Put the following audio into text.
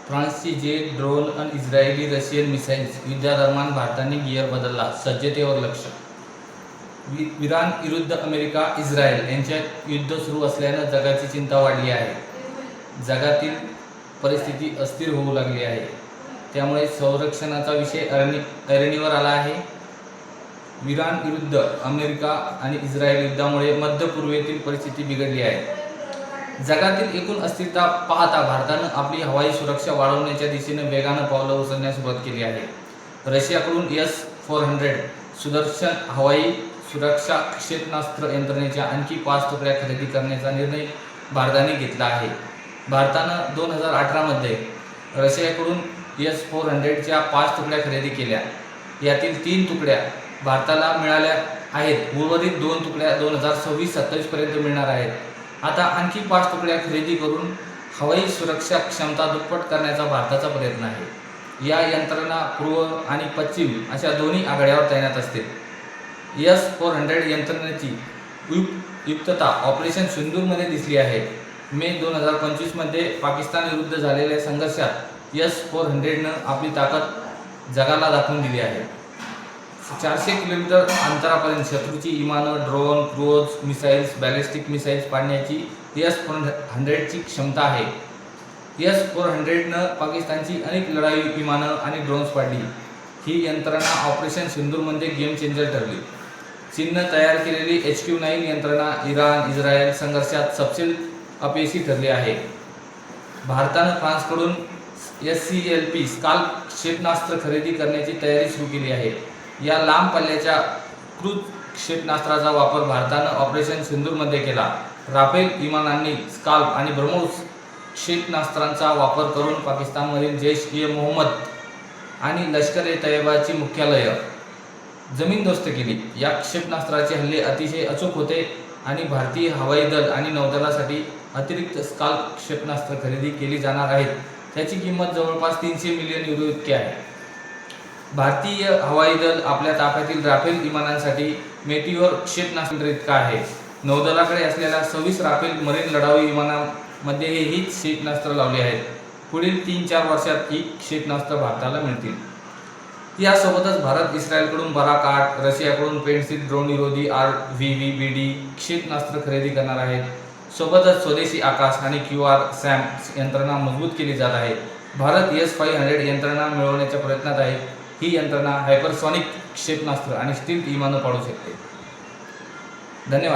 फ्रान्सची jet, drone आणि Israeli Russian missiles युद्धादरम्यान भारताने गिअर बदलला, सज्जतेवर लक्ष. इराण विरुद्ध अमेरिका, इस्रायल यांच्यात युद्ध सुरू असल्यानं जगाची चिंता वाढली आहे. जगातील परिस्थिती अस्थिर होऊ लागली आहे. त्यामुळे संरक्षणाचा विषय ऐरणीवर आला आहे. इराण विरुद्ध अमेरिका आणि इस्रायल युद्धामुळे मध्य पूर्वेतील परिस्थिती बिघडली आहे. जगातील एकूण अस्थिरता पाहता भारतानं आपली हवाई सुरक्षा वाढवण्याच्या दिशेने वेगानं पावलं उचलण्यास सुरुवात केली आहे. रशियाकडून S-400 सुदर्शन हवाई सुरक्षा क्षेपणास्त्र यंत्रणेच्या आणखी 5 तुकड्या खरेदी करण्याचा निर्णय भारताने घेतला आहे. भारतानं 2018 मध्ये रशियाकडून S-400च्या 5 तुकड्या खरेदी केल्या. यातील 3 तुकड्या भारताला मिळाल्या आहेत. उर्वरित 2 तुकड्या 2026-27 पर्यंत मिळणार आहेत. आता आणखी 5 तुकड्या खरेदी करून हवाई सुरक्षा क्षमता दुप्पट करण्याचा भारताचा प्रयत्न आहे. या यंत्रणा पूर्व आणि पश्चिम अशा दोन्ही आघाड्यावर तैनात असतील. S-400 यंत्रणेची युक्तता ऑपरेशन सिंदूरमध्ये दिसली आहे. मे 2025 मध्ये पाकिस्तान विरुद्ध झालेल्या संघर्षात S-400नं आपली ताकद जगाला दाखवून दिली आहे. 400 किलोमीटर अंतरापर्यंत शत्रूची विमानं, drone, cruise missiles, ballistic missiles पाडण्याची S-400ची क्षमता आहे. S-400नं पाकिस्तानची अनेक लढाई विमानं आणि ड्रोन्स पाडली. ही यंत्रणा ऑपरेशन सिंदूरमध्ये गेम चेंजर ठरली. चीननं तयार केलेली HQ-9 यंत्रणा इराण-इस्रायल संघर्षात सपशेल अपयशी ठरली आहे. भारतानं फ्रान्सकडून SCLP स्काल्प क्षेपणास्त्र खरेदी करण्याची तयारी सुरू केली आहे. या लांब पल्ल्याच्या क्रूज क्षेपणास्त्राचा वापर भारतानं ऑपरेशन सिंदूरमध्ये केला. राफेल विमानांनी स्काल्प आणि ब्रह्मोस क्षेपणास्त्रांचा वापर करून पाकिस्तानमधील जैश-ए-मोहम्मद आणि लष्कर-ए-तैयबाची मुख्यालयं जमीनदोस्त केली. या क्षेपणास्त्राचे हल्ले अतिशय अचूक होते आणि भारतीय हवाई दल आणि नौदलासाठी अतिरिक्त स्काल्प क्षेपणास्त्र खरेदी केली जाणार आहेत. त्याची किंमत जवळपास 300 मिलियन युरो इतकी आहे. भारतीय हवाई दल आपल्या ताफ्यातील राफेल विमानांसाठी मेटिओर क्षेपणास्त्र इतका आहे. नौदलाकडे असलेल्या 26 राफेल मरीन लढाऊ विमानांमध्ये ही क्षेपणास्त्र लावली आहेत. पुढील 3-4 वर्षात ही क्षेपणास्त्र भारताला मिळतील. यासोबतच भारत इस्रायलकडून बराक 8, रशियाकडून पेंटसिल ड्रोन विरोधी RVVBD क्षेपणास्त्र खरेदी करणार आहेत. सोबतच स्वदेशी आकाश आणि QR-SAM यंत्रणा मजबूत केली जात आहे. भारत S-500 यंत्रणा मिळवण्याच्या प्रयत्नात आहे. ही यंत्रणा हायपरसॉनिक क्षेपणास्त्र आणि स्टील्थ विमानं पाडू शकते. धन्यवाद.